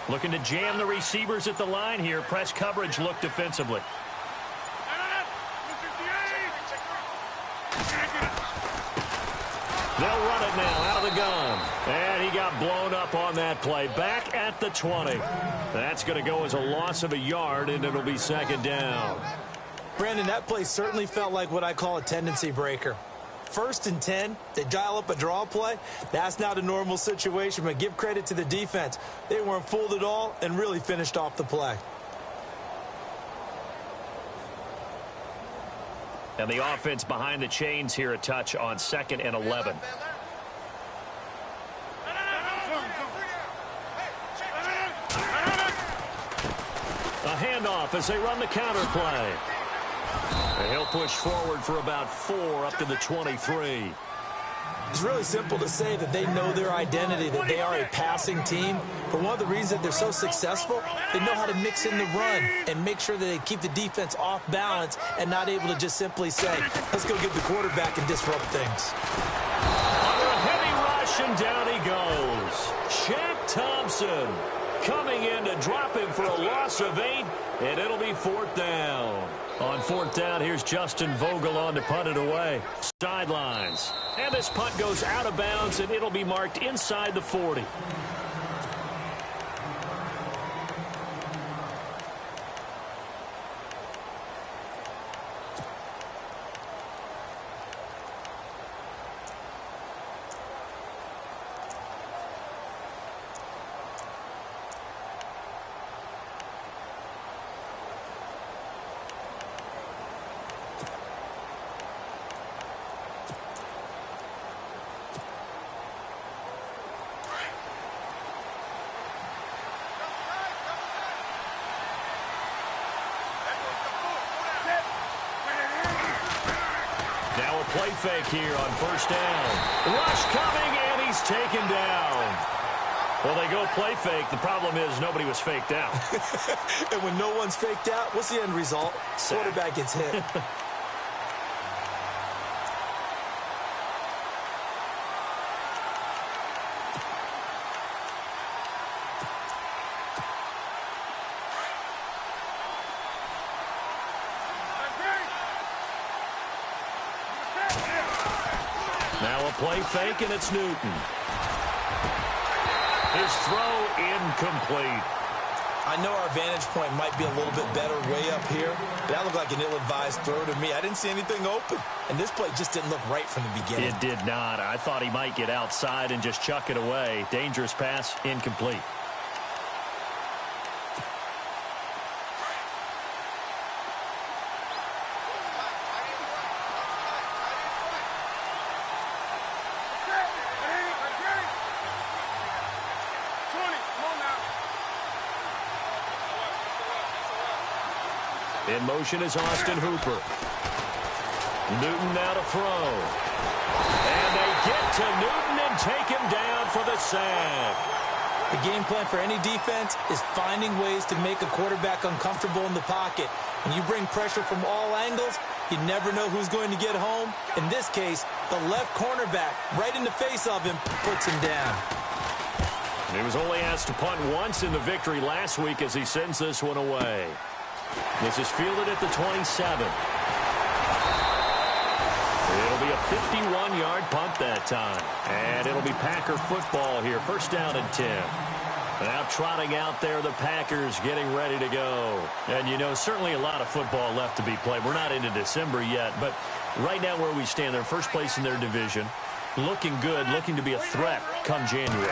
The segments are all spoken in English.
Looking to jam the receivers at the line here. Press coverage look defensively. They'll run it now out of the gun. And he got blown up on that play. Back at the 20. That's going to go as a loss of a yard, and it'll be second down. Brandon, that play certainly felt like what I call a tendency breaker. 1st and 10, they dial up a draw play. That's not a normal situation, but give credit to the defense. They weren't fooled at all and really finished off the play. And the offense behind the chains here a touch on 2nd and 11. A handoff as they run the counter play. And he'll push forward for about 4 up to the 23. It's really simple to say that they know their identity, that they are a passing team. But one of the reasons that they're so successful, they know how to mix in the run and make sure that they keep the defense off balance and not able to just simply say, let's go get the quarterback and disrupt things. Under a heavy rush, and down he goes. Shaq Thompson coming in to drop him for a loss of 8, and it'll be 4th down. On 4th down, here's Justin Vogel on to punt it away. Sidelines. And this punt goes out of bounds, and it'll be marked inside the 40. Play fake here on 1st down. Rush coming, and he's taken down. Well, they go play fake. The problem is nobody was faked out. And when no one's faked out, what's the end result? Quarterback gets hit. Play fake, and it's Newton. His throw incomplete. I know our vantage point might be a little bit better way up here, but that looked like an ill-advised throw to me. I didn't see anything open, and this play just didn't look right from the beginning. It did not. I thought he might get outside and just chuck it away. Dangerous pass, incomplete. In motion is Austin Hooper. Newton now to throw. And they get to Newton and take him down for the sack. The game plan for any defense is finding ways to make a quarterback uncomfortable in the pocket. When you bring pressure from all angles, you never know who's going to get home. In this case, the left cornerback, right in the face of him, puts him down. And he was only asked to punt once in the victory last week as he sends this one away. This is fielded at the 27. It'll be a 51-yard punt that time. And it'll be Packer football here. 1st down and 10. Now trotting out there, the Packers getting ready to go. And, you know, certainly a lot of football left to be played. We're not into December yet, but right now where we stand, they're first place in their division. Looking good, looking to be a threat come January.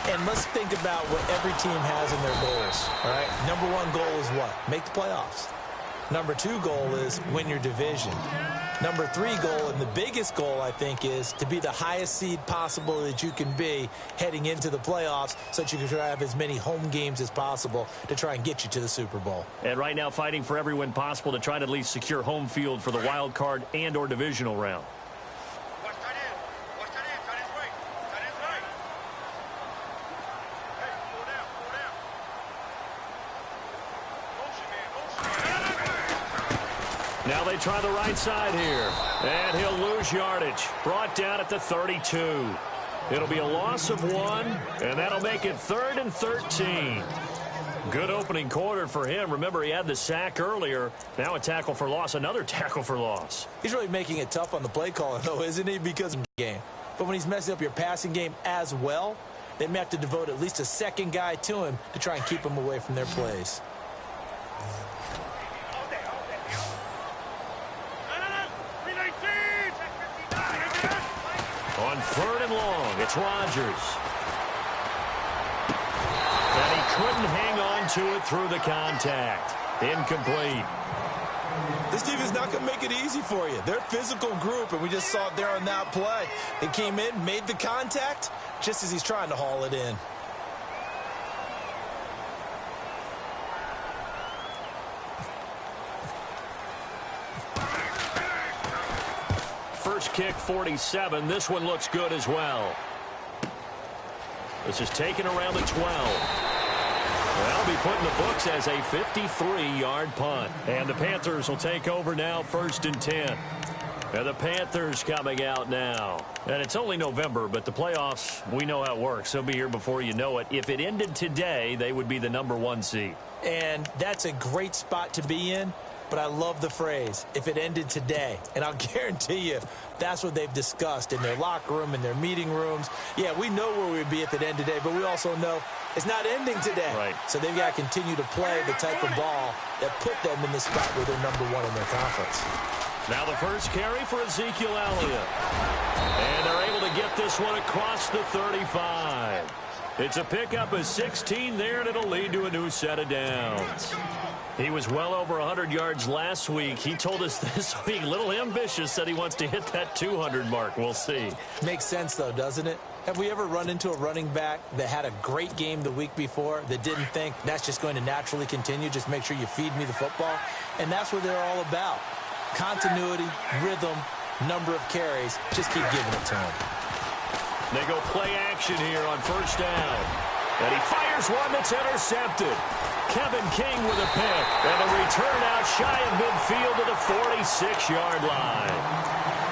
And let's think about what every team has in their goals, all right? Number 1 goal is what? Make the playoffs. Number 2 goal is win your division. Number 3 goal, and the biggest goal, I think, is to be the highest seed possible that you can be heading into the playoffs so that you can try to have as many home games as possible to try and get you to the Super Bowl. And right now fighting for every win possible to try to at least secure home field for the wild card and or divisional round. Now they try the right side here. And he'll lose yardage. Brought down at the 32. It'll be a loss of 1, and that'll make it 3rd and 13. Good opening quarter for him. Remember, he had the sack earlier. Now a tackle for loss, another tackle for loss. He's really making it tough on the play caller, though, isn't he? Because of the game. But when he's messing up your passing game as well, they may have to devote at least a second guy to him to try and keep him away from their plays. On 3rd and long, it's Rodgers. And he couldn't hang on to it through the contact. Incomplete. This team is not going to make it easy for you. They're a physical group, and we just saw it there on that play. They came in, made the contact, just as he's trying to haul it in. First kick, 47. This one looks good as well. This is taken around the 12. That'll be put in the books as a 53-yard punt. And the Panthers will take over now, 1st and 10. And the Panthers coming out now. And it's only November, but the playoffs, we know how it works. They'll be here before you know it. If it ended today, they would be the #1 seed. And that's a great spot to be in. But I love the phrase, if it ended today. And I'll guarantee you, that's what they've discussed in their locker room, in their meeting rooms. Yeah, we know where we'd be if it ended today, but we also know it's not ending today. Right. So they've got to continue to play the type of ball that put them in the spot where they're #1 in their conference. Now the first carry for Ezekiel Elliott. And they're able to get this one across the 35. It's a pickup of 16 there, and it'll lead to a new set of downs. He was well over 100 yards last week. He told us this week, a little ambitious, said he wants to hit that 200 mark. We'll see. Makes sense, though, doesn't it? Have we ever run into a running back that had a great game the week before that didn't think that's just going to naturally continue? Just make sure you feed me the football. And that's what they're all about. Continuity, rhythm, number of carries. Just keep giving it to him. They go play action here on 1st down. And he fires one that's intercepted. Kevin King with a pick. And a return out shy of midfield to the 46-yard line.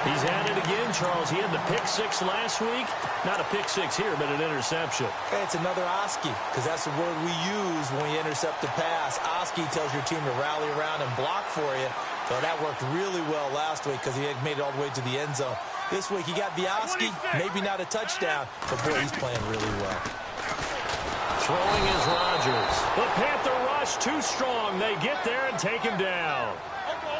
He's had it again, Charles. He had the pick 6 last week. Not a pick 6 here, but an interception. Hey, it's another Oski, because that's the word we use when we intercept a pass. Oski tells your team to rally around and block for you. So that worked really well last week because he had made it all the way to the end zone. This week he got the Oski, maybe not a touchdown, but boy, he's playing really well. Throwing is Rodgers. The Panther rush too strong. They get there and take him down.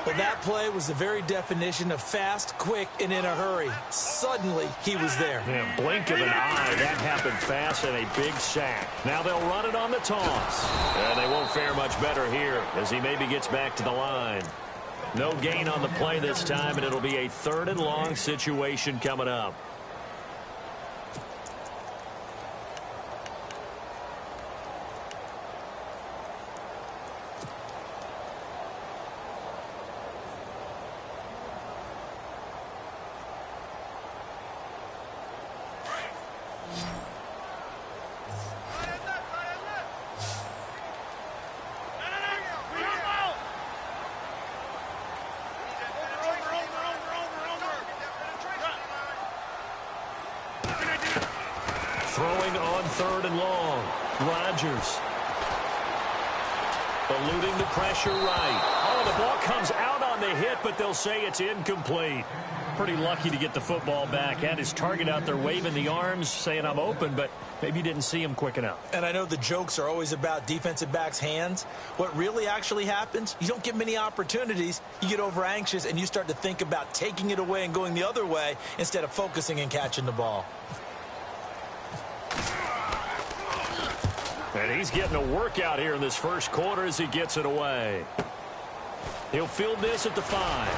Well, that play was the very definition of fast, quick, and in a hurry. Suddenly, he was there. Yeah, blink of an eye. That happened fast and a big sack. Now they'll run it on the toss. And they won't fare much better here as he maybe gets back to the line. No gain on the play this time, and it'll be a 3rd and long situation coming up. Throwing on 3rd and long. Rodgers. Eluding the pressure right. Oh, the ball comes out on the hit, but they'll say it's incomplete. Pretty lucky to get the football back. Had his target out there waving the arms, saying I'm open, but maybe didn't see him quick enough. And I know the jokes are always about defensive backs' hands. What really actually happens, you don't get many opportunities. You get over anxious, and you start to think about taking it away and going the other way instead of focusing and catching the ball. And he's getting a workout here in this first quarter as he gets it away. He'll field this at the 5.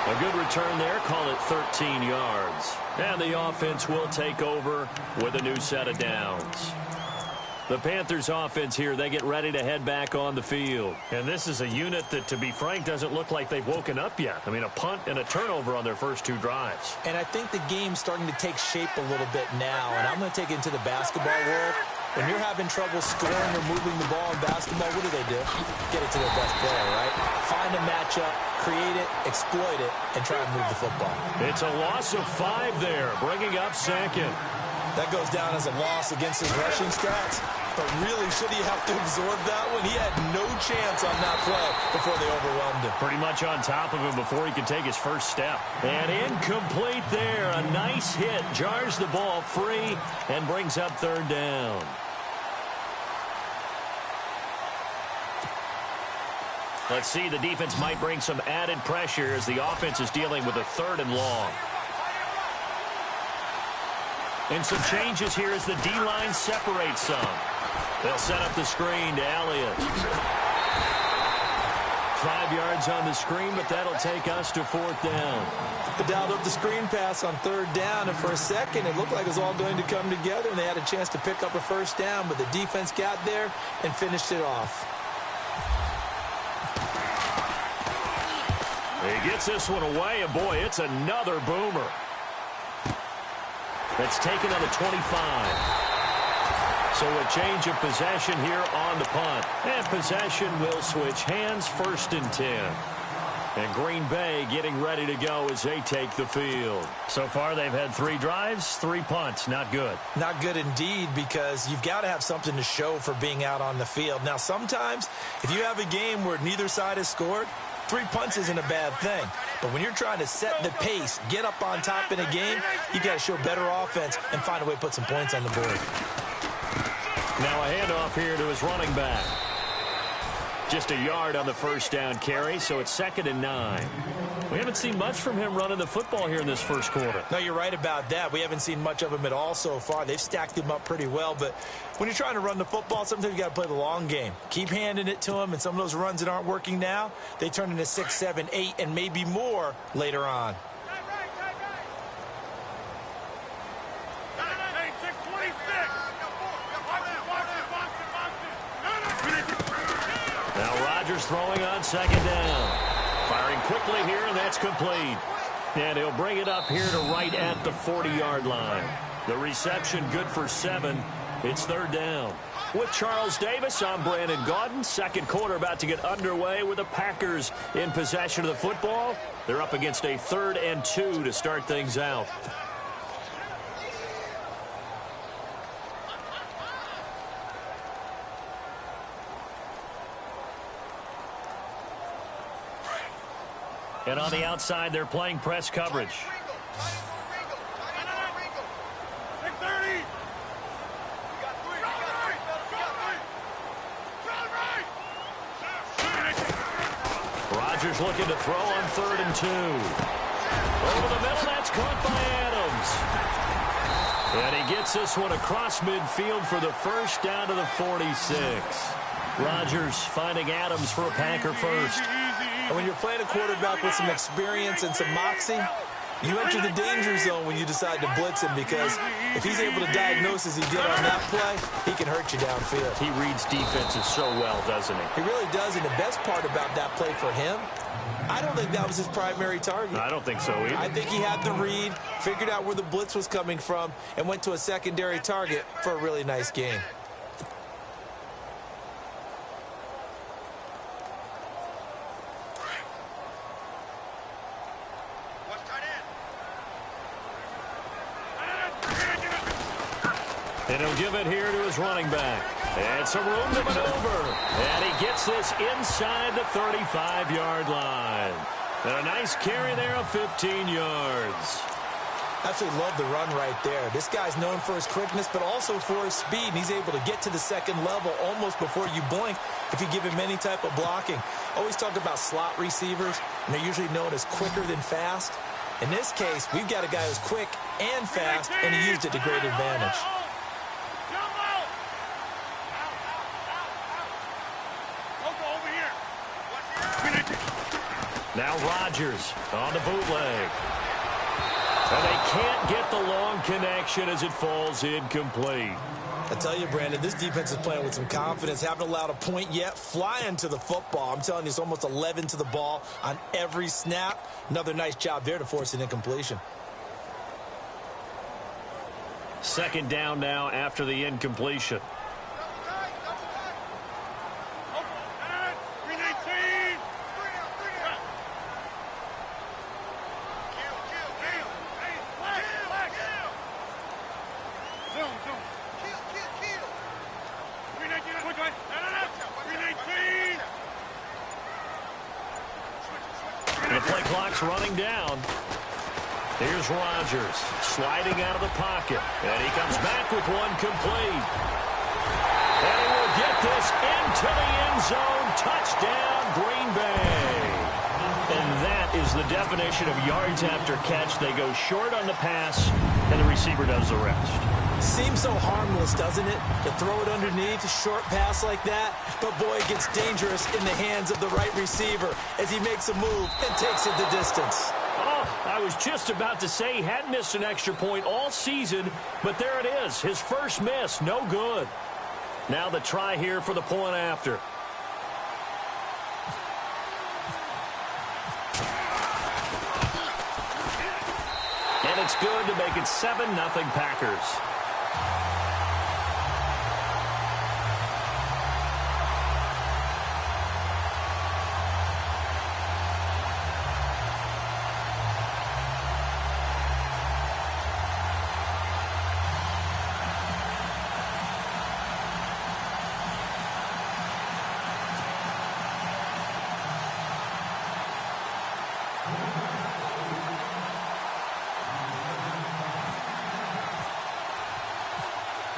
A good return there. Call it 13 yards. And the offense will take over with a new set of downs. The Panthers offense here, they get ready to head back on the field. And this is a unit that, to be frank, doesn't look like they've woken up yet. I mean, a punt and a turnover on their first 2 drives. And I think the game's starting to take shape a little bit now. And I'm going to take it into the basketball world. When you're having trouble scoring or moving the ball in basketball, what do? Get it to their best player, right? Find a matchup, create it, exploit it, and try and move the football. It's a loss of 5 there, bringing up second. That goes down as a loss against his rushing stats. But really, should he have to absorb that one? He had no chance on that play before they overwhelmed him. Pretty much on top of him before he could take his first step. And incomplete there. A nice hit. Jars the ball free and brings up third down. Let's see, the defense might bring some added pressure as the offense is dealing with a 3rd and long. And some changes here as the D-line separates some. They'll set up the screen to Elliott. 5 yards on the screen, but that'll take us to 4th down. They dialed up the screen pass on 3rd down, and for a second, it looked like it was all going to come together, and they had a chance to pick up a first down, but the defense got there and finished it off. He gets this one away, and boy, it's another boomer. That's taken on the 25. So a change of possession here on the punt. And possession will switch hands, 1st and 10. And Green Bay getting ready to go as they take the field. So far, they've had 3 drives, 3 punts. Not good. Not good indeed, because you've got to have something to show for being out on the field. Now, sometimes, if you have a game where neither side has scored, 3 punts isn't a bad thing. But when you're trying to set the pace, get up on top in a game, you got to show better offense and find a way to put some points on the board. Now a handoff here to his running back. Just a yard on the first down carry, so it's 2nd and 9. We haven't seen much from him running the football here in this first quarter. No, you're right about that. We haven't seen much of him at all so far. They've stacked him up pretty well, but when you're trying to run the football, sometimes you got to play the long game. Keep handing it to him, and some of those runs that aren't working now, they turn into 6, 7, 8, and maybe more later on. Throwing on 2nd down. Firing quickly here, and that's complete. And he'll bring it up here to right at the 40-yard line. The reception good for 7. It's 3rd down. With Charles Davis, I'm Brandon Gaudin. Second quarter about to get underway with the Packers in possession of the football. They're up against a 3rd and 2 to start things out. And on the outside, they're playing press coverage. Rodgers looking to throw on 3rd and 2. Over the middle, that's caught by Adams. And he gets this one across midfield for the first down to the 46. Rodgers finding Adams for a Packer first. And when you're playing a quarterback with some experience and some moxie, you enter the danger zone when you decide to blitz him, because if he's able to diagnose as he did on that play, he can hurt you downfield. He reads defenses so well, doesn't he? He really does, and the best part about that play for him, I don't think that was his primary target. I don't think so either. I think he had the read, figured out where the blitz was coming from, and went to a secondary target for a really nice game. And he'll give it here to his running back. And some room to maneuver. And he gets this inside the 35-yard line. And a nice carry there of 15 yards. Absolutely love the run right there. This guy's known for his quickness, but also for his speed. And he's able to get to the second level almost before you blink if you give him any type of blocking. Always talk about slot receivers, and they're usually known as quicker than fast. In this case, we've got a guy who's quick and fast, and he used it to great advantage. Now Rodgers on the bootleg. And they can't get the long connection as it falls incomplete. I tell you, Brandon, this defense is playing with some confidence. Haven't allowed a point yet. Flying to the football. I'm telling you, it's almost 11 to the ball on every snap. Another nice job there to force an incompletion. 2nd down now after the incompletion. clock's running down. Here's Rodgers sliding out of the pocket. And he comes back with one complete. And he will get this into the end zone. Touchdown, Green Bay. And that is the definition of yards after catch. They go short on the pass, and the receiver does the rest. Seems so harmless, doesn't it, to throw it underneath, a short pass like that? But, boy, it gets dangerous in the hands of the right receiver as he makes a move and takes it the distance. Oh, I was just about to say he hadn't missed an extra point all season, but there it is, his first miss, no good. Now the try here for the point after. And it's good to make it 7-0 Packers.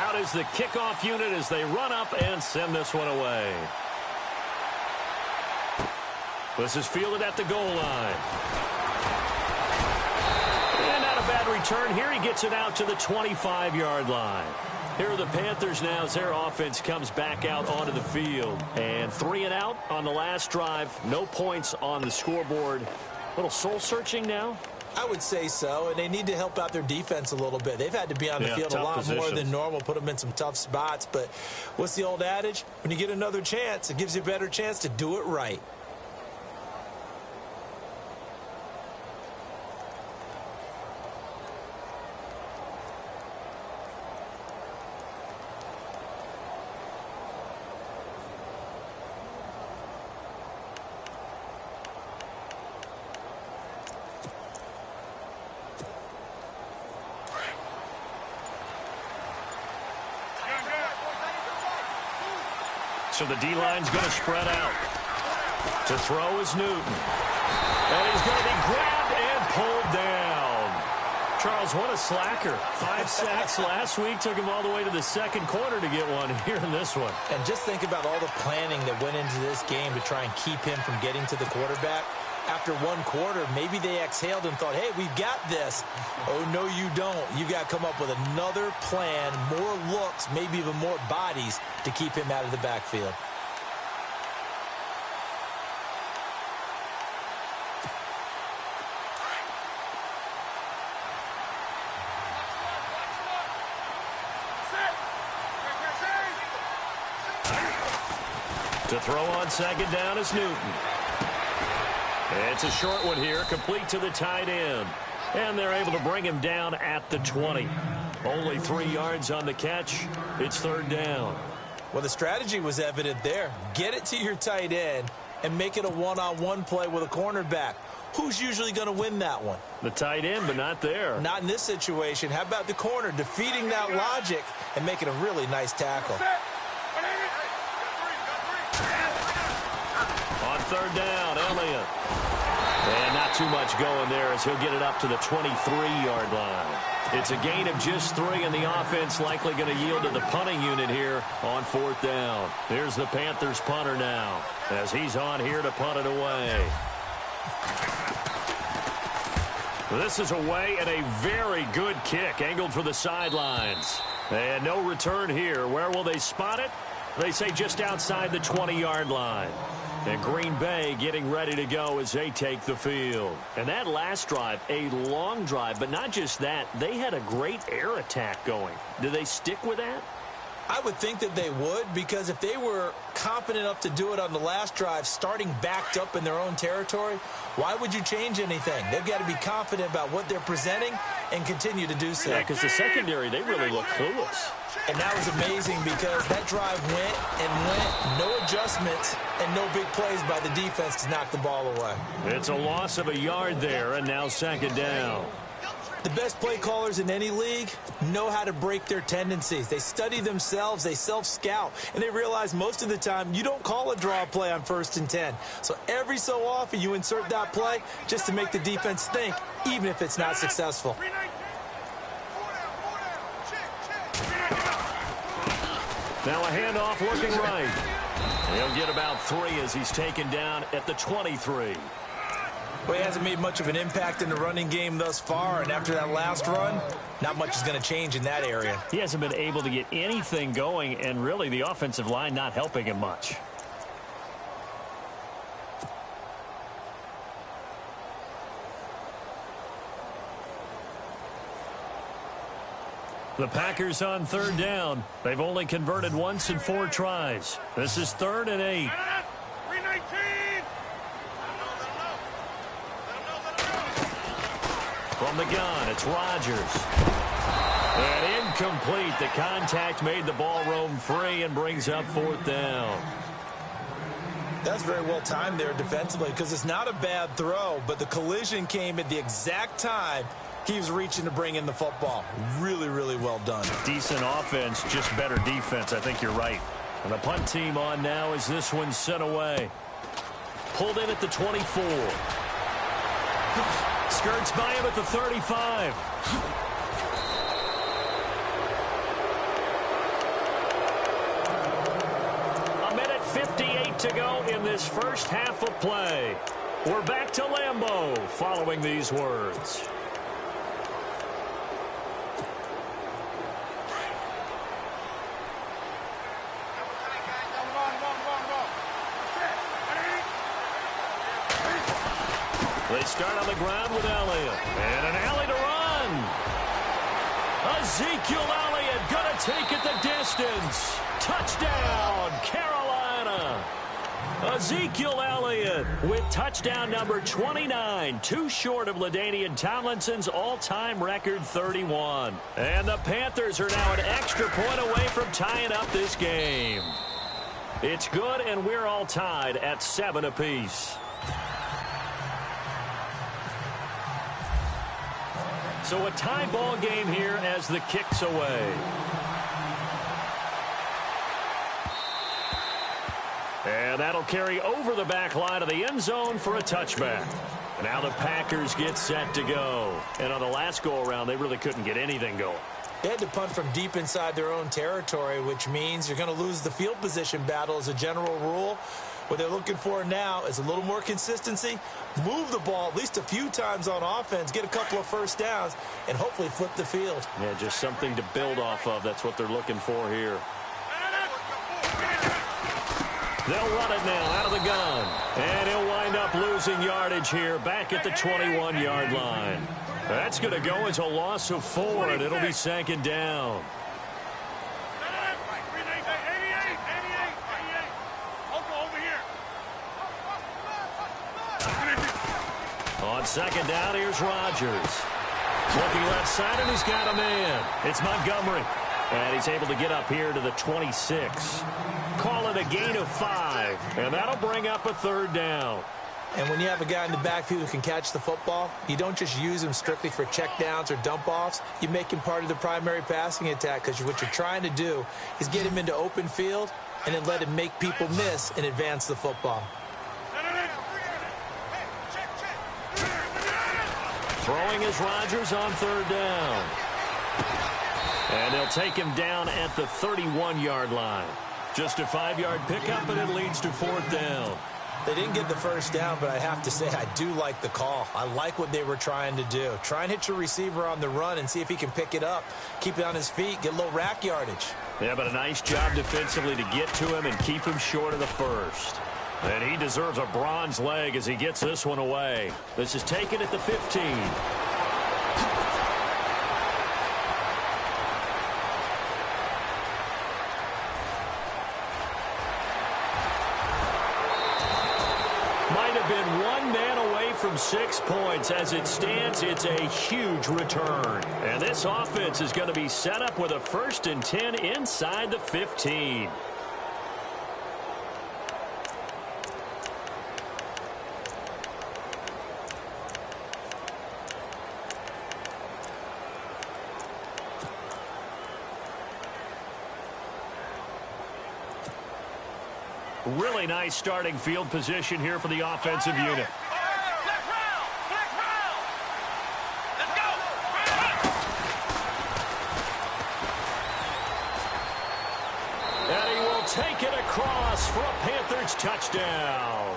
Out is the kickoff unit as they run up and send this one away. This is fielded at the goal line. And not a bad return here. He gets it out to the 25-yard line. Here are the Panthers now as their offense comes back out onto the field. And 3 and out on the last drive. No points on the scoreboard. A little soul-searching now. I would say so, and they need to help out their defense a little bit. They've had to be on the field a lot more than normal, put them in some tough spots. But what's the old adage? When you get another chance, it gives you a better chance to do it right. So the D-line's going to spread out. To throw is Newton. And he's going to be grabbed and pulled down. Charles, what a slacker. 5 sacks last week. Took him all the way to the second quarter to get one here in this one. And just think about all the planning that went into this game to try and keep him from getting to the quarterback. After one quarter, maybe they exhaled and thought, hey, we've got this. Oh, no, you don't. You've got to come up with another plan, more looks, maybe even more bodies to keep him out of the backfield. To throw on second down is Newton. It's a short one here, complete to the tight end. And they're able to bring him down at the 20. Only 3 yards on the catch. It's third down. Well, the strategy was evident there. Get it to your tight end and make it a one-on-one play with a cornerback. Who's usually going to win that one? The tight end, but not there. Not in this situation. How about the corner defeating that logic and making a really nice tackle? On third down, Elliott. And not too much going there as he'll get it up to the 23-yard line. It's a gain of just 3, and the offense likely going to yield to the punting unit here on fourth down. Here's the Panthers punter now as he's on here to punt it away. This is away and a very good kick angled for the sidelines. And no return here. Where will they spot it? They say just outside the 20-yard line. And Green Bay getting ready to go as they take the field. And that last drive, a long drive, but not just that. They had a great air attack going. Do they stick with that? I would think that they would, because if they were competent enough to do it on the last drive, starting backed up in their own territory, why would you change anything? They've got to be confident about what they're presenting and continue to do so. Yeah, because the secondary, they really look clueless. And that was amazing because that drive went and went, no adjustments and no big plays by the defense to knock the ball away. It's a loss of a yard there, and now second down. The best play callers in any league know how to break their tendencies. They study themselves, they self-scout, and they realize most of the time you don't call a draw play on 1st and 10. So every so often you insert that play just to make the defense think, even if it's not successful. Now a handoff looking right. He'll get about 3 as he's taken down at the 23. Well, he hasn't made much of an impact in the running game thus far, and after that last run, not much is going to change in that area. He hasn't been able to get anything going, and really the offensive line not helping him much. The Packers on 3rd down. They've only converted once in 4 tries. This is 3rd and 8. From the gun, it's Rodgers. And incomplete. The contact made the ball roam free and brings up 4th down. That's very well timed there defensively because it's not a bad throw, but the collision came at the exact time he was reaching to bring in the football. Really, really well done. Decent offense, just better defense. I think you're right. And the punt team on now as this one's sent away. Pulled in at the 24. Skirts by him at the 35. A minute 58 to go in this first half of play. We're back to Lambeau following these words. They start on the ground with Elliott. And an alley to run. Ezekiel Elliott going to take it the distance. Touchdown, Carolina. Ezekiel Elliott with touchdown number 29. Too short of LaDainian Tomlinson's all-time record 31. And the Panthers are now an extra point away from tying up this game. It's good, and we're all tied at 7 apiece. So a tie ball game here as the kick's away. And that'll carry over the back line of the end zone for a touchback. Now the Packers get set to go. And on the last go-around, they really couldn't get anything going. They had to punt from deep inside their own territory, which means you're going to lose the field position battle as a general rule. What they're looking for now is a little more consistency, move the ball at least a few times on offense, get a couple of first downs, and hopefully flip the field. Yeah, just something to build off of. That's what they're looking for here. They'll run it now out of the gun. And he'll wind up losing yardage here back at the 21-yard line. That's going to go as a loss of 4, and it'll be 2nd down. On 2nd down, here's Rodgers. Looking left side, and he's got a man. It's Montgomery. And he's able to get up here to the 26. Call it a gain of 5. And that'll bring up a 3rd down. And when you have a guy in the backfield who can catch the football, you don't just use him strictly for checkdowns or dump-offs. You make him part of the primary passing attack because what you're trying to do is get him into open field and then let him make people miss and advance the football. Throwing is Rodgers on 3rd down. And they'll take him down at the 31-yard line. Just a 5-yard pickup, and it leads to 4th down. They didn't get the first down, but I have to say I do like the call. I like what they were trying to do. Try and hit your receiver on the run and see if he can pick it up, keep it on his feet, get a little rack yardage. Yeah, but a nice job defensively to get to him and keep him short of the first. And he deserves a bronze leg as he gets this one away. This is taken at the 15. Might have been one man away from 6 points. As it stands, it's a huge return. And this offense is going to be set up with a 1st and 10 inside the 15. Really nice starting field position here for the offensive unit. And he will take it across for a Panthers touchdown.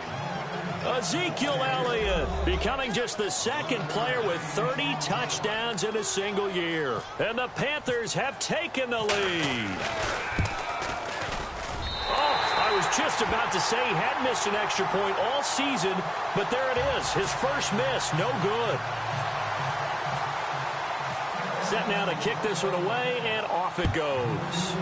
Ezekiel Elliott becoming just the second player with 30 touchdowns in a single year. And the Panthers have taken the lead. I was just about to say he had missed an extra point all season, but there it is. His first miss, no good. Set now to kick this one away, and off it goes.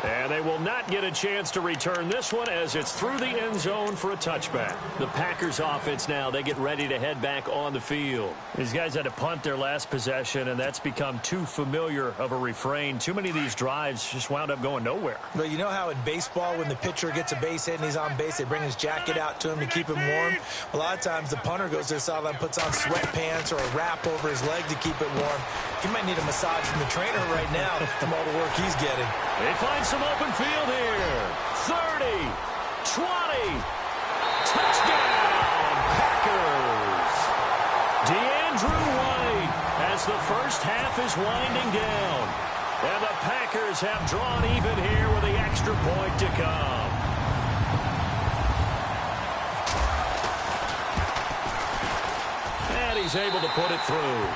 And they will not get a chance to return this one as it's through the end zone for a touchback. The Packers offense now, they get ready to head back on the field. These guys had to punt their last possession, and that's become too familiar of a refrain. Too many of these drives just wound up going nowhere. But you know how in baseball, when the pitcher gets a base hit and he's on base, they bring his jacket out to him to keep him warm? A lot of times the punter goes to the sideline, puts on sweatpants or a wrap over his leg to keep it warm. He might need a massage from the trainer right now from all the work he's getting. They find some open field here. 30, 20, touchdown, Packers. DeAndrew White as the first half is winding down. And the Packers have drawn even here with the extra point to come. And he's able to put it through.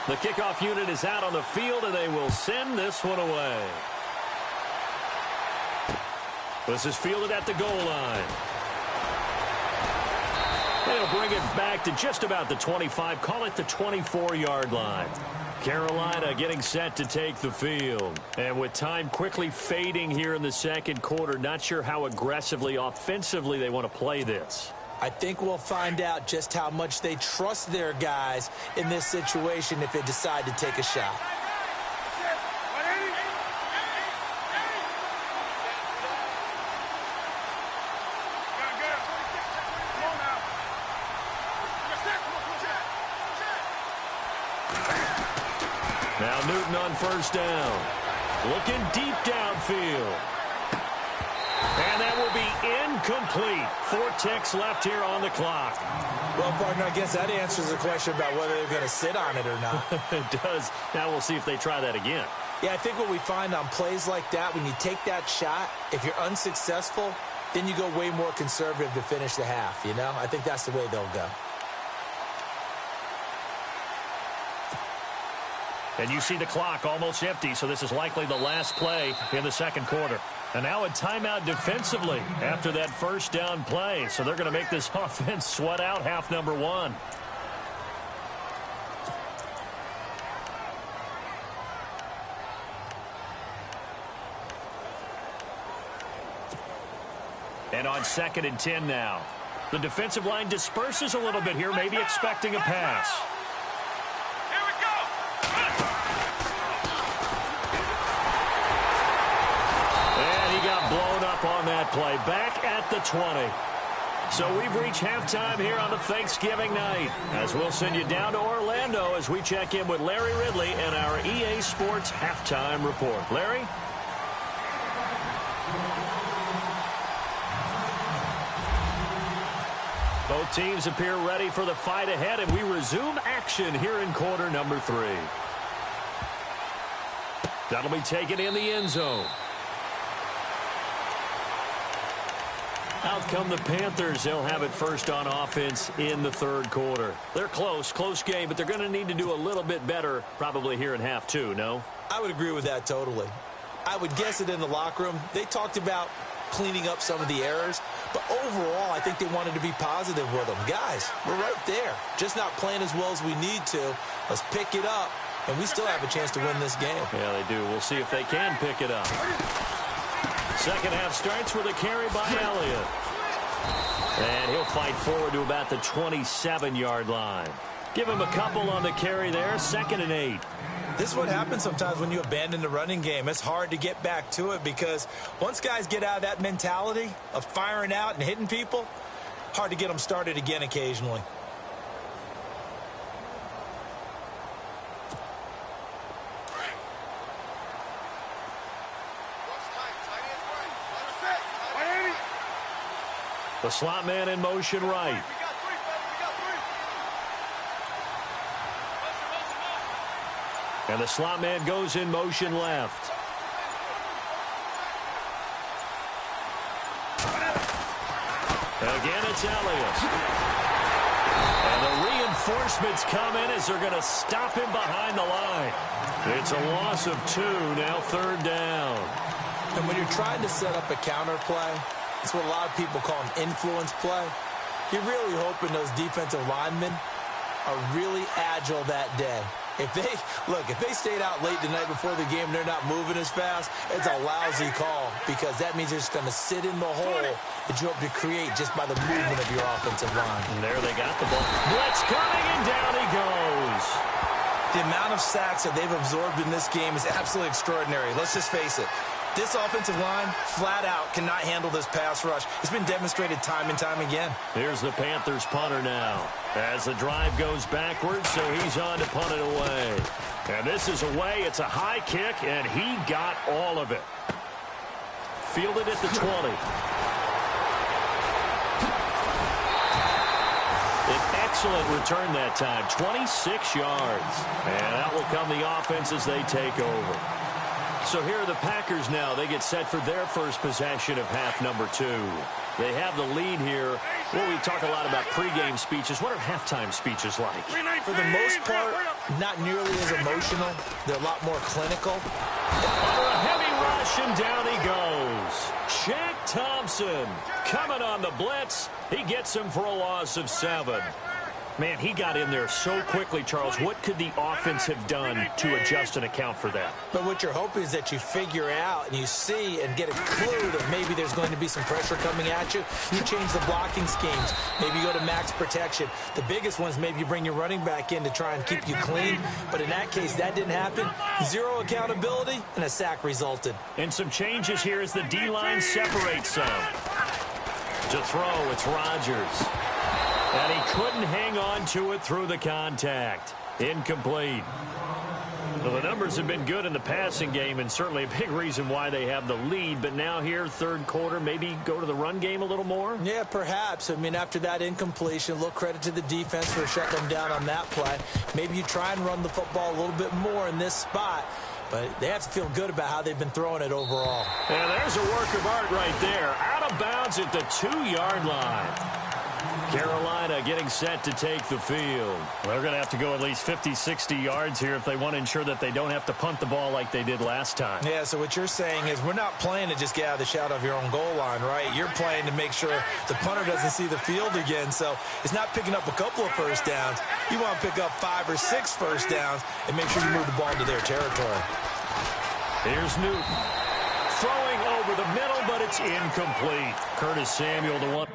The kickoff unit is out on the field, and they will send this one away. This is fielded at the goal line. They'll bring it back to just about the 25, call it the 24-yard line. Carolina getting set to take the field. And with time quickly fading here in the second quarter, not sure how aggressively, offensively they want to play this. I think we'll find out just how much they trust their guys in this situation if they decide to take a shot. Now Newton on first down. Looking deep downfield. And that will be incomplete. 4 ticks left here on the clock. Well, partner, I guess that answers the question about whether they're going to sit on it or not. It does. Now we'll see if they try that again. Yeah, I think what we find on plays like that, when you take that shot, if you're unsuccessful, then you go way more conservative to finish the half, you know? I think that's the way they'll go. And you see the clock almost empty, so this is likely the last play in the second quarter. And now a timeout defensively after that first down play. So they're going to make this offense sweat out half number one. And on 2nd and 10 now. The defensive line disperses a little bit here, maybe expecting a pass. Blown up on that play. Back at the 20. So we've reached halftime here on the Thanksgiving night, as we'll send you down to Orlando as we check in with Larry Ridley and our EA Sports Halftime Report. Larry? Both teams appear ready for the fight ahead, and we resume action here in quarter number 3. That'll be taken in the end zone. Out come the Panthers. They'll have it first on offense in the third quarter. They're close game, but they're going to need to do a little bit better probably here in half 2, no? I would agree with that totally. I would guess it in the locker room. They talked about cleaning up some of the errors, but overall, I think they wanted to be positive with them. Guys, we're right there. Just not playing as well as we need to. Let's pick it up, and we still have a chance to win this game. Yeah, they do. We'll see if they can pick it up. Second half starts with a carry by Elliott. And he'll fight forward to about the 27-yard line. Give him a couple on the carry there, 2nd and 8. This is what happens sometimes when you abandon the running game. It's hard to get back to it because once guys get out of that mentality of firing out and hitting people, hard to get them started again occasionally. The slot man in motion right. And the slot man goes in motion left. Again, it's Elliott. And the reinforcements come in as they're going to stop him behind the line. It's a loss of 2, now 3rd down. And when you're trying to set up a counter play, it's what a lot of people call an influence play. You're really hoping those defensive linemen are really agile that day. If they stayed out late the night before the game and they're not moving as fast, it's a lousy call because that means they're just going to sit in the hole that you hope to create just by the movement of your offensive line. And there they got the ball. Blitz coming, and down he goes. The amount of sacks that they've absorbed in this game is absolutely extraordinary. Let's just face it. This offensive line, flat out, cannot handle this pass rush. It's been demonstrated time and time again. Here's the Panthers punter now. As the drive goes backwards, so he's on to punt it away. And this is away. It's a high kick, and he got all of it. Fielded at the 20. An excellent return that time, 26 yards. And out will come the offense as they take over. So here are the Packers now. They get set for their first possession of half number 2. They have the lead here. Well, we talk a lot about pregame speeches. What are halftime speeches like? For the most part, not nearly as emotional. They're a lot more clinical. Under a heavy rush, and down he goes. Shaq Thompson coming on the blitz. He gets him for a loss of 7. Man, he got in there so quickly, Charles. What could the offense have done to adjust and account for that? But what you're hoping is that you figure out and you see and get a clue that maybe there's going to be some pressure coming at you. You change the blocking schemes. Maybe you go to max protection. The biggest one is maybe you bring your running back in to try and keep you clean. But in that case, that didn't happen. 0 accountability, and a sack resulted. And some changes here as the D-line separates some. To throw, it's Rodgers. And he couldn't hang on to it through the contact. Incomplete. Well, the numbers have been good in the passing game, and certainly a big reason why they have the lead. But now here, 3rd quarter, maybe go to the run game a little more? Yeah, perhaps. I mean, after that incompletion, a little credit to the defense for shutting them down on that play. Maybe you try and run the football a little bit more in this spot. But they have to feel good about how they've been throwing it overall. And there's a work of art right there. Out of bounds at the 2-yard line. Carolina getting set to take the field. They're going to have to go at least 50, 60 yards here if they want to ensure that they don't have to punt the ball like they did last time. Yeah, so what you're saying is we're not playing to just get out of the shadow of your own goal line, right? You're playing to make sure the punter doesn't see the field again. So it's not picking up a couple of first downs. You want to pick up 5 or 6 first downs and make sure you move the ball into their territory. Here's Newton. Throwing over the middle, but it's incomplete. Curtis Samuel, the one.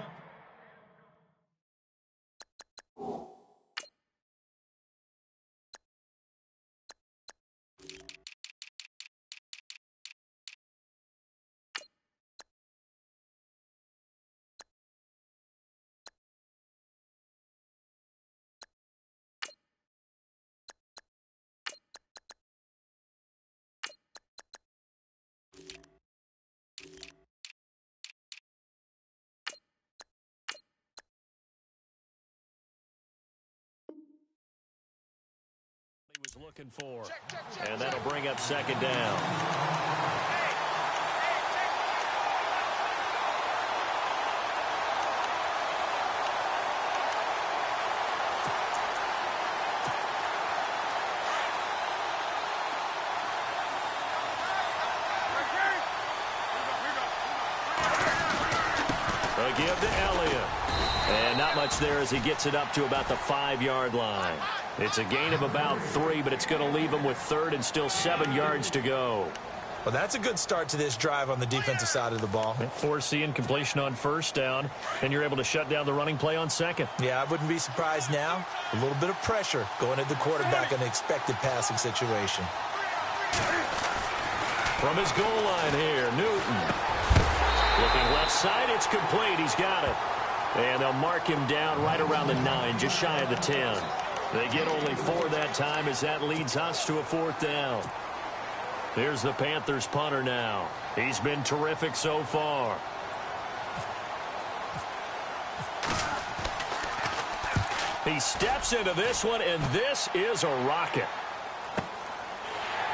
Was looking for, and that'll bring up 2nd down. A give to Elliott, and not much there as he gets it up to about the 5-yard line. It's a gain of about 3, but it's going to leave him with 3rd and still 7 yards to go. Well, that's a good start to this drive on the defensive side of the ball. Forcing completion on first down, and you're able to shut down the running play on second. Yeah, I wouldn't be surprised now. A little bit of pressure going at the quarterback in an expected passing situation. From his goal line here, Newton. Looking left side, it's complete. He's got it. And they'll mark him down right around the 9, just shy of the 10. They get only 4 that time as that leads us to a 4th down. Here's the Panthers punter now. He's been terrific so far. He steps into this one, and this is a rocket.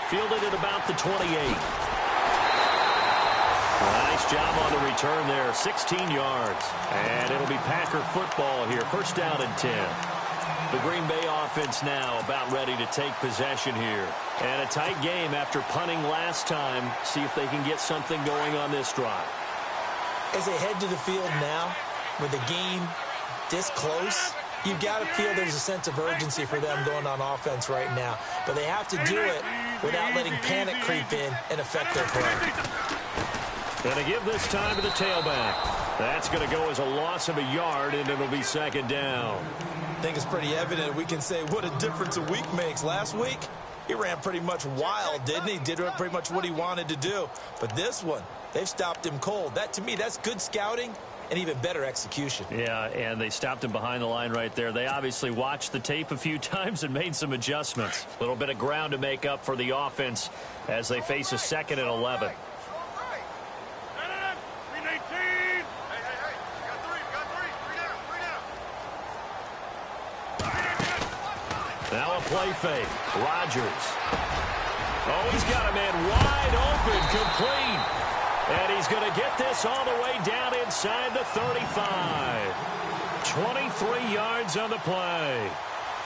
Fielded at about the 28. Nice job on the return there, 16 yards. And it'll be Packer football here, first down and 10. The Green Bay offense now about ready to take possession here. And a tight game after punting last time. See if they can get something going on this drive. As they head to the field now, with the game this close, you've got to feel there's a sense of urgency for them going on offense right now. But they have to do it without letting panic creep in and affect their play. Going to give this time to the tailback. That's going to go as a loss of a yard, and it'll be second down. I think it's pretty evident we can say what a difference a week makes. Last week, he ran pretty much wild, didn't he? Did pretty much what he wanted to do. But this one, they've stopped him cold. That, to me, that's good scouting and even better execution. Yeah, and they stopped him behind the line right there. They obviously watched the tape a few times and made some adjustments. A little bit of ground to make up for the offense as they face a 2nd and 11. Now a play fake. Rodgers. Oh, he's got a man wide open, complete. And he's going to get this all the way down inside the 35. 23 yards on the play.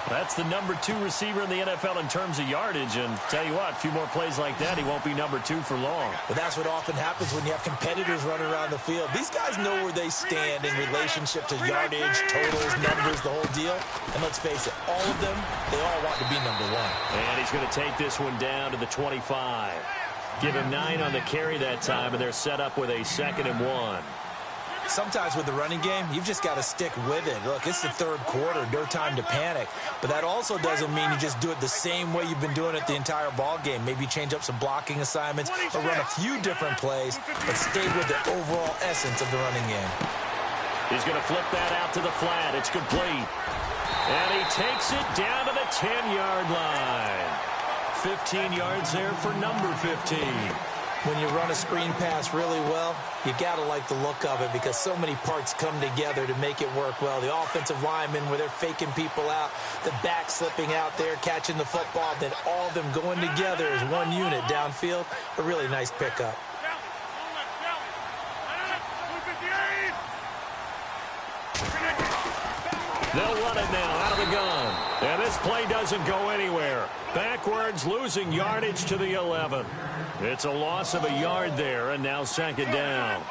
That's the number 2 receiver in the NFL in terms of yardage. And tell you what, a few more plays like that, he won't be number 2 for long. But that's what often happens when you have competitors running around the field. These guys know where they stand in relationship to yardage, totals, numbers, the whole deal. And let's face it, all of them, they all want to be number 1. And he's going to take this one down to the 25. Give him 9 on the carry that time, and they're set up with a 2nd and 1. Sometimes with the running game, you've just got to stick with it. Look, it's the 3rd quarter, no time to panic. But that also doesn't mean you just do it the same way you've been doing it the entire ball game. Maybe change up some blocking assignments or run a few different plays, but stay with the overall essence of the running game. He's going to flip that out to the flat. It's complete. And he takes it down to the 10-yard line. 15 yards there for number 15. When you run a screen pass really well, you got to like the look of it because so many parts come together to make it work well. The offensive linemen, where they're faking people out, the back slipping out there, catching the football, then all of them going together as one unit downfield. A really nice pickup. They'll run it now out of the gun. And this play doesn't go anywhere. Backwards, losing yardage to the 11. It's a loss of a yard there, and now 2nd down.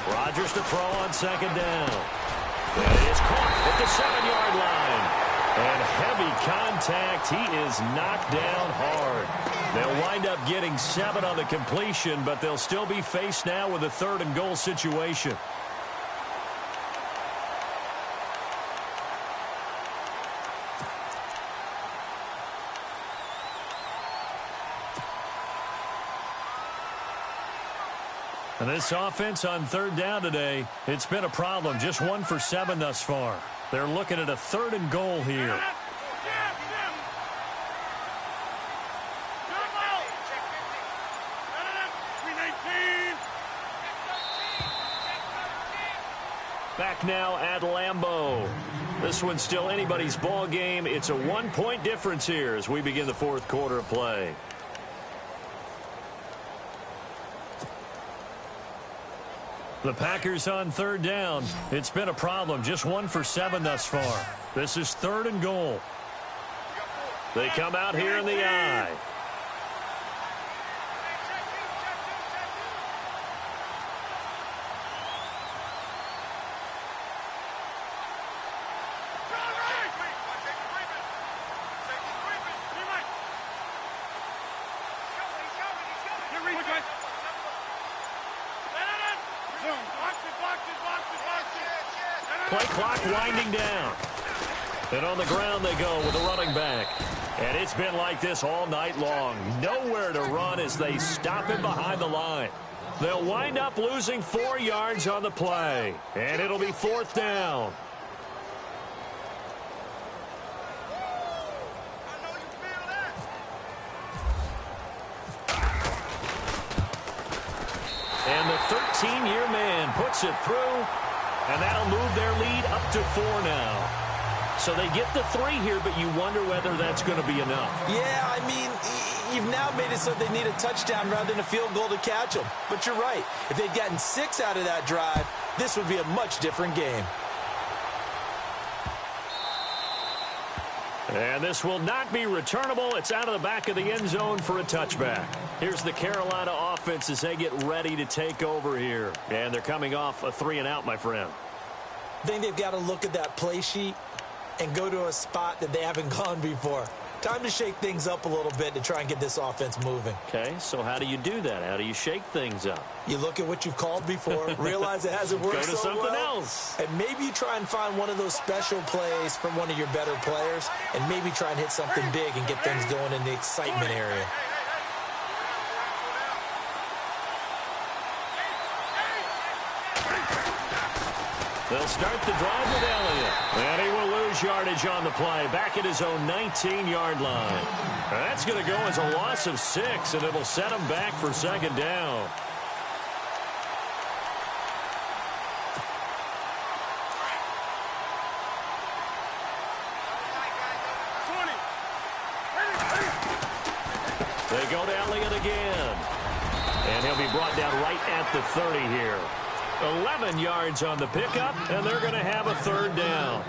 Rodgers to throw on 2nd down. And it is caught at the 7-yard line. And heavy contact. He is knocked down hard. They'll wind up getting 7 on the completion, but they'll still be faced now with a 3rd and goal situation. And this offense on 3rd down today, it's been a problem. Just 1 for 7 thus far. They're looking at a 3rd and goal here. Back now at Lambeau. This one's still anybody's ball game. It's a 1-point difference here as we begin the 4th quarter of play. The Packers on 3rd down. It's been a problem. Just 1 for 7 thus far. This is 3rd and goal. They come out here in the I. Play clock winding down. And on the ground they go with the running back. And it's been like this all night long. Nowhere to run as they stop him behind the line. They'll wind up losing 4 yards on the play. And it'll be 4th down. And the 13-year man puts it through, and that'll move their lead up to 4 now. So they get the 3 here, but you wonder whether that's going to be enough. Yeah, I mean, you've now made it so they need a touchdown rather than a field goal to catch them. But you're right. If they'd gotten 6 out of that drive, this would be a much different game. And this will not be returnable. It's out of the back of the end zone for a touchback. Here's the Carolina offense as they get ready to take over here. And they're coming off a 3-and-out, my friend. I think they've got to look at that play sheet and go to a spot that they haven't gone before. Time to shake things up a little bit to try and get this offense moving. Okay, so how do you do that? How do you shake things up? You look at what you've called before, realize it hasn't worked so well. Go to something else. And maybe you try and find one of those special plays from one of your better players, and maybe try and hit something big and get things going in the excitement area. They'll start the drive with Elliott. And he will lose yardage on the play. Back at his own 19-yard line. That's going to go as a loss of 6, and it'll set him back for 2nd down. They go to Elliott again. And he'll be brought down right at the 30 here. 11 yards on the pickup, and they're going to have a 3rd down.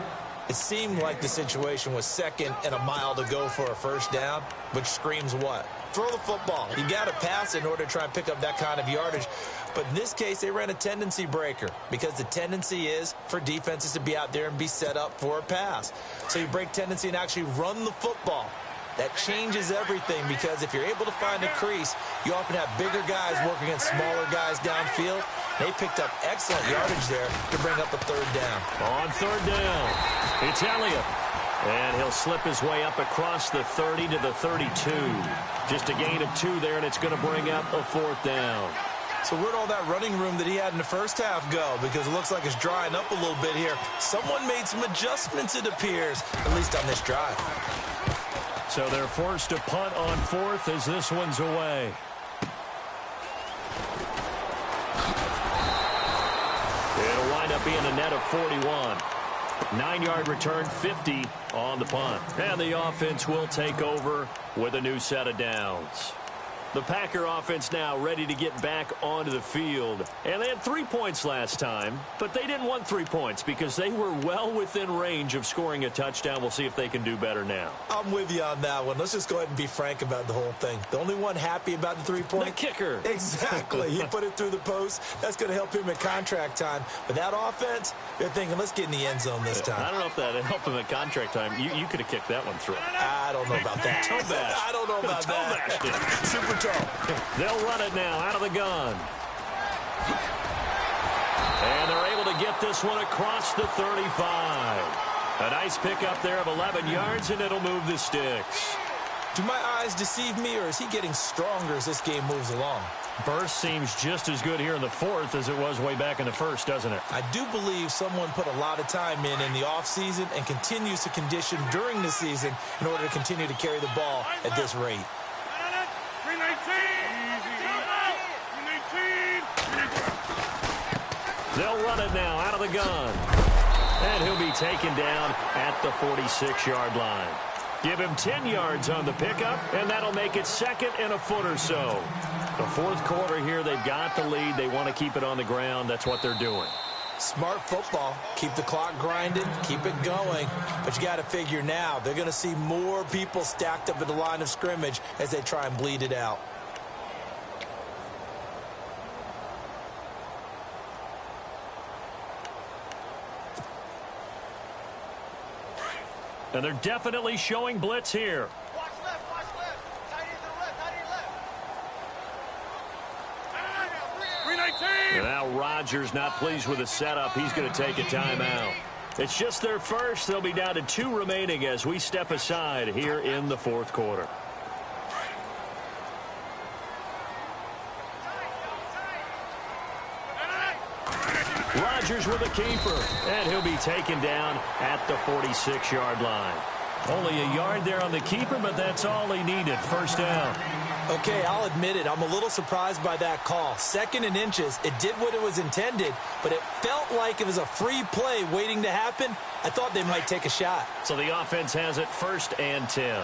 It seemed like the situation was 2nd and a mile to go for a 1st down, which screams what? Throw the football. You got to pass in order to try and pick up that kind of yardage. But in this case, they ran a tendency breaker because the tendency is for defenses to be out there and be set up for a pass. So you break tendency and actually run the football. That changes everything because if you're able to find a crease, you often have bigger guys working against smaller guys downfield. They picked up excellent yardage there to bring up a 3rd down. On 3rd down, it's Elliott. And he'll slip his way up across the 30 to the 32. Just a gain of 2 there, and it's going to bring up a 4th down. So where'd all that running room that he had in the first half go? Because it looks like it's drying up a little bit here. Someone made some adjustments, it appears, at least on this drive. So they're forced to punt on 4th as this one's away. It'll wind up being a net of 41. 9-yard return, 50 on the punt. And the offense will take over with a new set of downs. The Packer offense now ready to get back onto the field. And they had 3 points last time, but they didn't want 3 points because they were well within range of scoring a touchdown. We'll see if they can do better now. I'm with you on that one. Let's just go ahead and be frank about the whole thing. The only one happy about the 3-point? The kicker. Exactly. He put it through the post. That's going to help him at contract time. But that offense, they're thinking, let's get in the end zone this time. I don't know if that helped him at contract time. You could have kicked that one through. I don't know about that. Toe bash. I don't know about that. Super toe. They'll run it now out of the gun. And they're able to get this one across the 35. A nice pickup there of 11 yards, and it'll move the sticks. Do my eyes deceive me, or is he getting stronger as this game moves along? Burst seems just as good here in the 4th as it was way back in the 1st, doesn't it? I do believe someone put a lot of time in the offseason and continues to condition during the season in order to continue to carry the ball at this rate. They'll run it now out of the gun. And he'll be taken down at the 46-yard line. Give him 10 yards on the pickup, and that'll make it 2nd and a foot or so. The 4th quarter here, they've got the lead. They want to keep it on the ground. That's what they're doing. Smart football. Keep the clock grinding. Keep it going. But you got to figure now, they're going to see more people stacked up at the line of scrimmage as they try and bleed it out. And they're definitely showing blitz here. Watch left, watch left. Tight end to the left, tight end left. And now Rodgers not pleased with the setup. He's going to take a timeout. It's just their first. They'll be down to 2 remaining as we step aside here in the fourth quarter. Rodgers with a keeper, and he'll be taken down at the 46-yard line. Only a yard there on the keeper, but that's all he needed. First down. Okay, I'll admit it. I'm a little surprised by that call. 2nd and inches. It did what it was intended, but it felt like it was a free play waiting to happen. I thought they might take a shot. So the offense has it 1st and 10.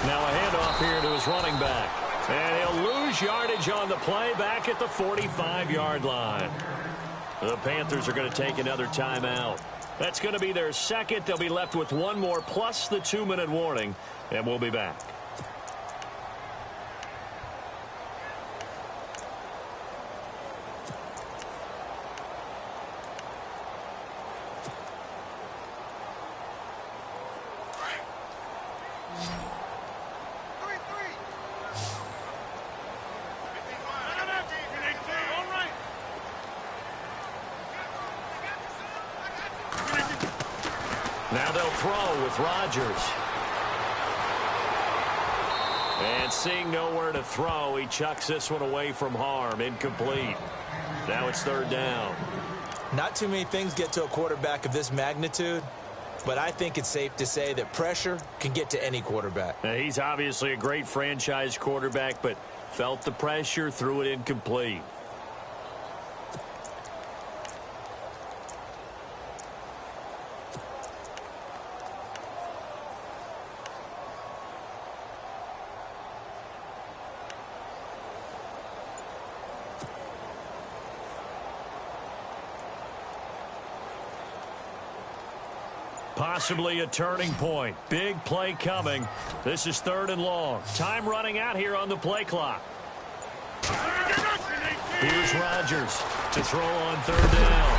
Now a handoff here to his running back. And he'll lose yardage on the play back at the 45-yard line. The Panthers are going to take another timeout. That's going to be their second. They'll be left with 1 more plus the 2-minute warning, and we'll be back. Now they'll throw with Rodgers. And seeing nowhere to throw, he chucks this one away from harm. Incomplete. Now it's 3rd down. Not too many things get to a quarterback of this magnitude, but I think it's safe to say that pressure can get to any quarterback. Now, he's obviously a great franchise quarterback, but felt the pressure, threw it incomplete. Possibly a turning point. Big play coming. This is 3rd and long. Time running out here on the play clock. Here's Rodgers to throw on 3rd down.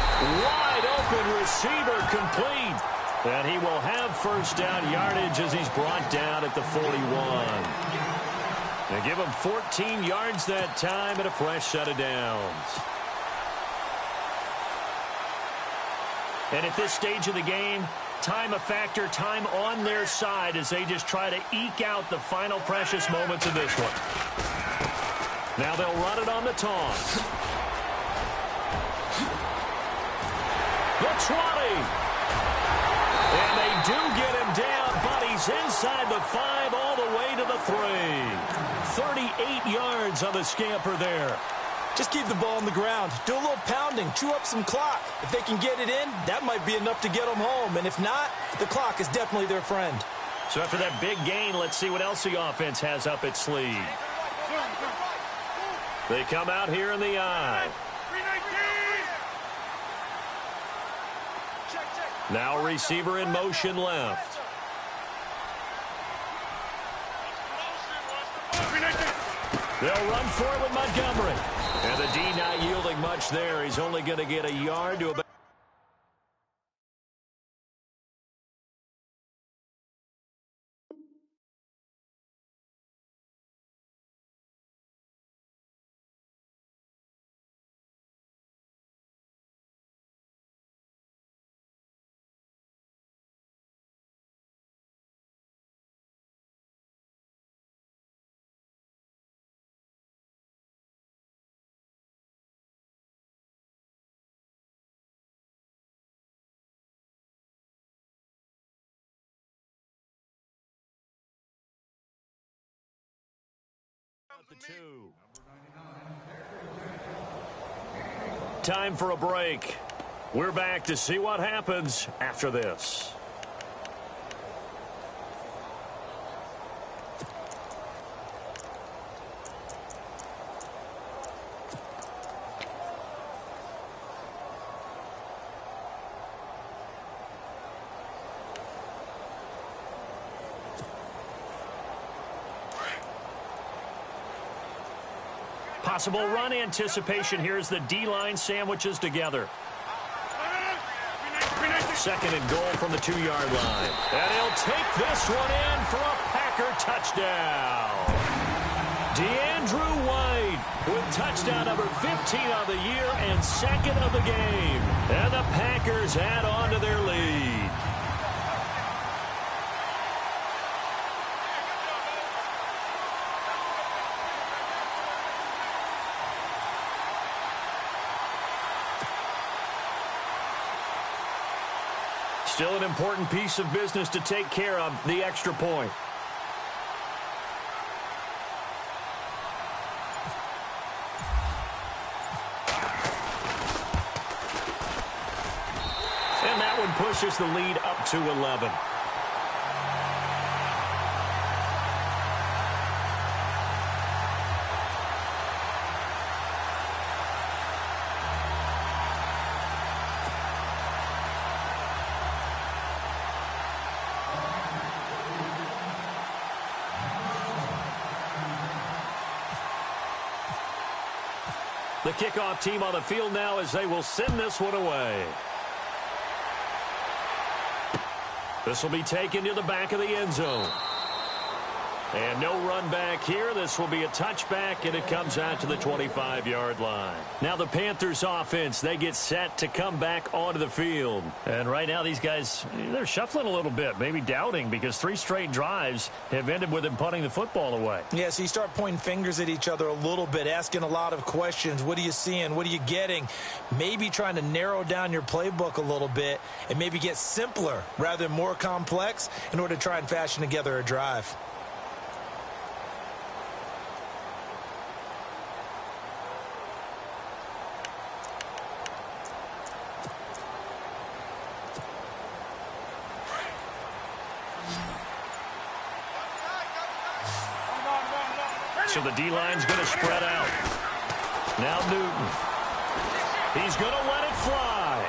Wide open receiver complete. And he will have 1st down yardage as he's brought down at the 41. They give him 14 yards that time and a fresh set of downs. And at this stage of the game, time a factor, time on their side as they just try to eke out the final precious moments of this one. Now they'll run it on the toss. The 20. And they do get him down, but he's inside the 5 all the way to the 3. 38 yards on the scamper there. Just keep the ball on the ground. Do a little pounding. Chew up some clock. If they can get it in, that might be enough to get them home. And if not, the clock is definitely their friend. So after that big gain, let's see what else the offense has up its sleeve. They come out here in the eye. Now a receiver in motion left. They'll run for it with Montgomery. And the D not yielding much there. He's only going to get a yard to about. The 2. Time for a break. We're back to see what happens after this. Possible run anticipation here as the D-line sandwiches together. second and goal from the 2-yard line. And he'll take this one in for a Packer touchdown. DeAndrew White with touchdown number 15 of the year and second of the game. And the Packers add on to their lead. Still an important piece of business to take care of, the extra point. And that one pushes the lead up to 11. The kickoff team on the field now as they will send this one away. This will be taken to the back of the end zone. And no run back here. This will be a touchback, and it comes out to the 25-yard line. Now the Panthers offense, they get set to come back onto the field. And right now these guys, they're shuffling a little bit, maybe doubting, because 3 straight drives have ended with them punting the football away. Yeah, so you start pointing fingers at each other a little bit, asking a lot of questions. What are you seeing? What are you getting? Maybe trying to narrow down your playbook a little bit and maybe get simpler rather than more complex in order to try and fashion together a drive. So the D-line's going to spread out. Now Newton. He's going to let it fly.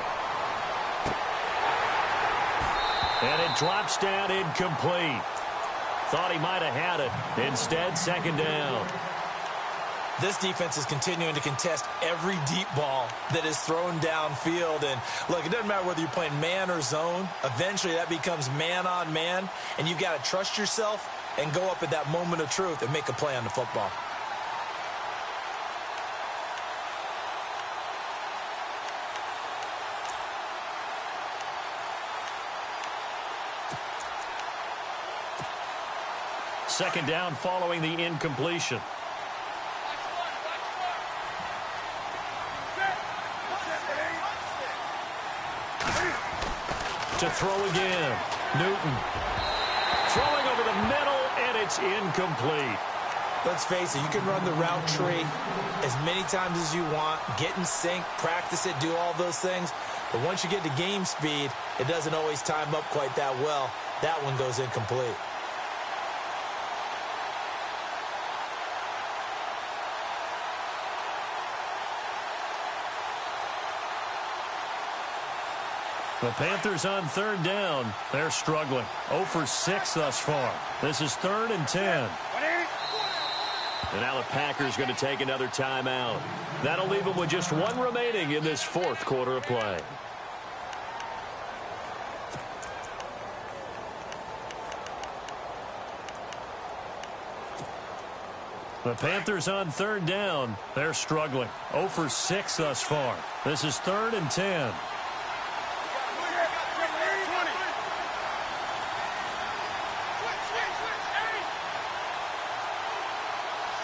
And it drops down incomplete. Thought he might have had it. Instead, second down. This defense is continuing to contest every deep ball that is thrown downfield. And, look, it doesn't matter whether you're playing man or zone. Eventually, that becomes man on man. And you've got to trust yourself and go up at that moment of truth and make a play on the football. Second down following the incompletion. To throw again. Newton. Throwing over the middle, and it's incomplete. Let's face it, you can run the route tree as many times as you want, get in sync, practice it, do all those things. But once you get to game speed, it doesn't always time up quite that well. That one goes incomplete. The Panthers on third down. They're struggling. 0 for 6 thus far. This is 3rd and 10. And now the Packers going to take another timeout. That'll leave them with just 1 remaining in this 4th quarter of play. The Panthers on third down. They're struggling. 0 for 6 thus far. This is 3rd and 10.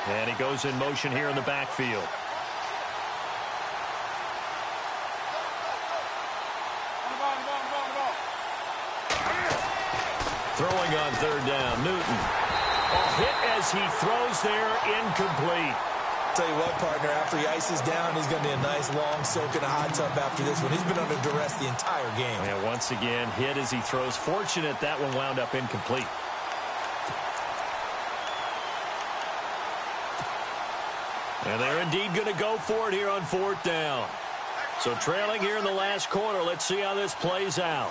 And he goes in motion here in the backfield. Throwing on third down, Newton. A hit as he throws there, incomplete. Tell you what, partner, after he ices down, he's going to be a nice long soak in a hot tub after this one. He's been under duress the entire game. And once again, hit as he throws. Fortunate that one wound up incomplete. And they're indeed going to go for it here on 4th down. So trailing here in the last quarter. Let's see how this plays out.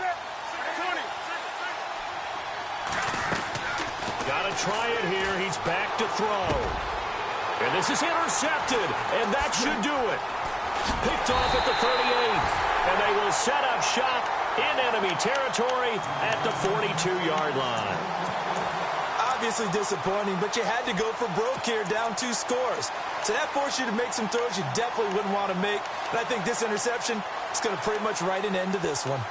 Got to try it here. He's back to throw. And this is intercepted. And that should do it. Picked off at the 38. And they will set up shop in enemy territory at the 42-yard line. Obviously disappointing, but you had to go for broke here, down 2 scores. So that forced you to make some throws you definitely wouldn't want to make. And I think this interception is going to pretty much write an end to this one.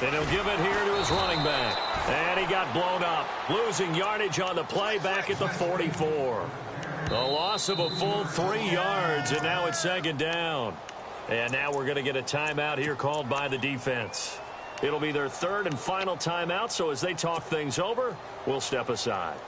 And he'll give it here to his running back. And he got blown up, losing yardage on the play back at the 44. A loss of a full 3 yards, and now it's second down. And now we're going to get a timeout here called by the defense. It'll be their third and final timeout, so as they talk things over, we'll step aside.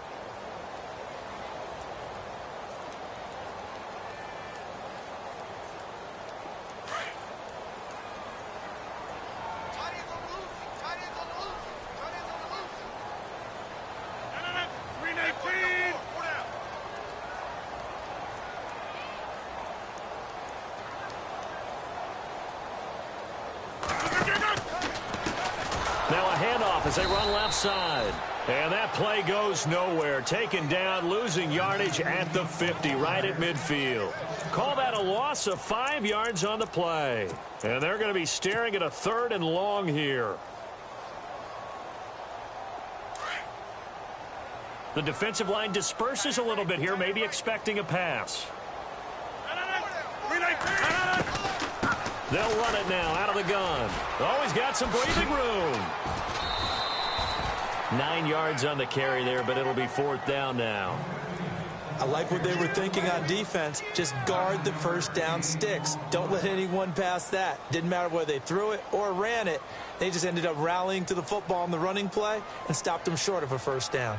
Now a handoff as they run left side. And that play goes nowhere. Taken down, losing yardage at the 50, right at midfield. Call that a loss of 5 yards on the play. And they're going to be staring at a 3rd and long here. The defensive line disperses a little bit here, maybe expecting a pass. They'll run it now out of the gun. Oh, he's got some breathing room. 9 yards on the carry there, but it'll be 4th down now. I like what they were thinking on defense. Just guard the first down sticks. Don't let anyone pass that. Didn't matter whether they threw it or ran it. They just ended up rallying to the football on the running play and stopped them short of a first down.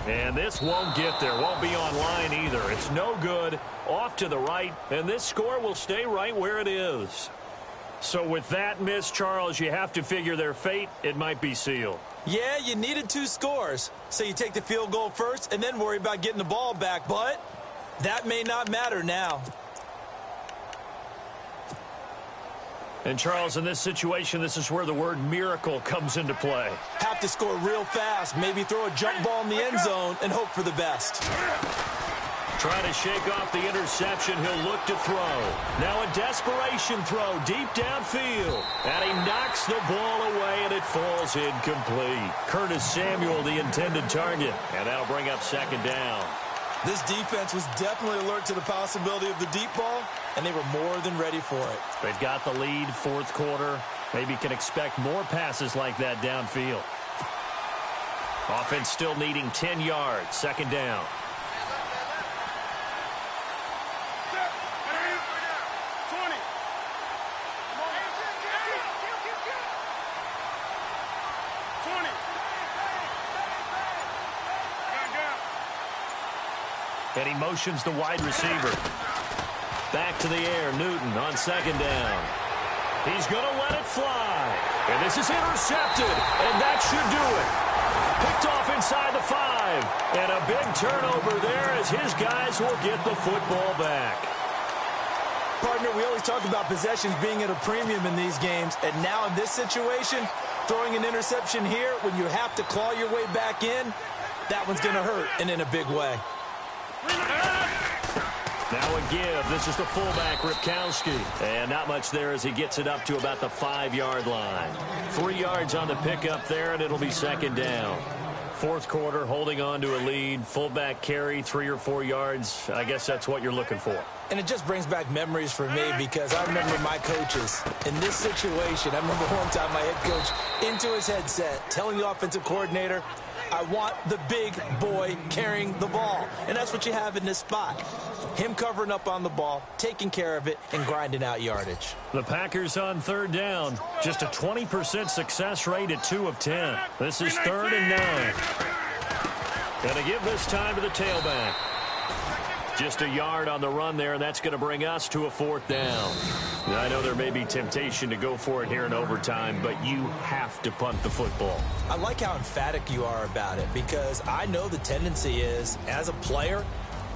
And this won't get there, won't be online either. It's no good, off to the right, and this score will stay right where it is. So with that miss, Charles, you have to figure their fate. It might be sealed. Yeah, you needed 2 scores. So you take the field goal first and then worry about getting the ball back, but that may not matter now. And, Charles, in this situation, this is where the word miracle comes into play. Have to score real fast, maybe throw a jump ball in the end zone and hope for the best. Trying to shake off the interception, he'll look to throw. Now a desperation throw deep downfield. And he knocks the ball away, and it falls incomplete. Curtis Samuel, the intended target. And that'll bring up 2nd down. This defense was definitely alert to the possibility of the deep ball, and they were more than ready for it. They've got the lead, 4th quarter. Maybe can expect more passes like that downfield. Offense still needing 10 yards, 2nd down. And he motions the wide receiver. Back to the air, Newton on 2nd down. He's going to let it fly. And this is intercepted, and that should do it. Picked off inside the 5. And a big turnover there as his guys will get the football back. Partner, we always talk about possessions being at a premium in these games, and now in this situation, throwing an interception here when you have to claw your way back in, that one's going to hurt, and in a big way. Now a give. This is the fullback, Ripkowski. And not much there as he gets it up to about the 5-yard line. 3 yards on the pickup there, and it'll be 2nd down. 4th quarter, holding on to a lead. Fullback carry, 3 or 4 yards. I guess that's what you're looking for. And it just brings back memories for me because I remember my coaches. In this situation, I remember one time my head coach into his headset telling the offensive coordinator, I want the big boy carrying the ball. And that's what you have in this spot. Him covering up on the ball, taking care of it, and grinding out yardage. The Packers on 3rd down. Just a 20% success rate at 2 of 10. This is 3rd and 9. Gonna give this time to the tailback. Just a yard on the run there, and that's going to bring us to a 4th down. Now, I know there may be temptation to go for it here in overtime, but you have to punt the football. I like how emphatic you are about it because I know the tendency is, as a player,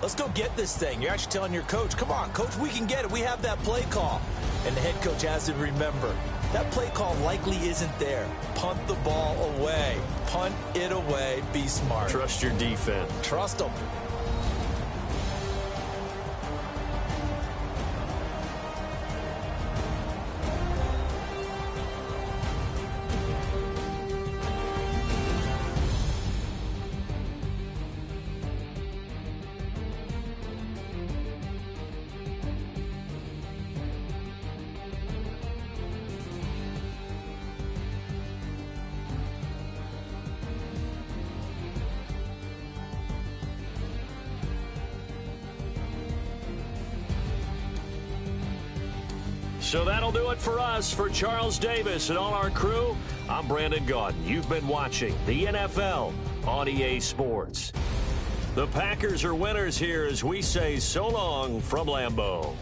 let's go get this thing. You're actually telling your coach, come on, coach, we can get it. We have that play call. And the head coach has to remember, that play call likely isn't there. Punt the ball away. Punt it away. Be smart. Trust your defense. Trust them. So that'll do it for us. For Charles Davis and all our crew, I'm Brandon Gaudin. You've been watching the NFL on EA Sports. The Packers are winners here as we say so long from Lambeau.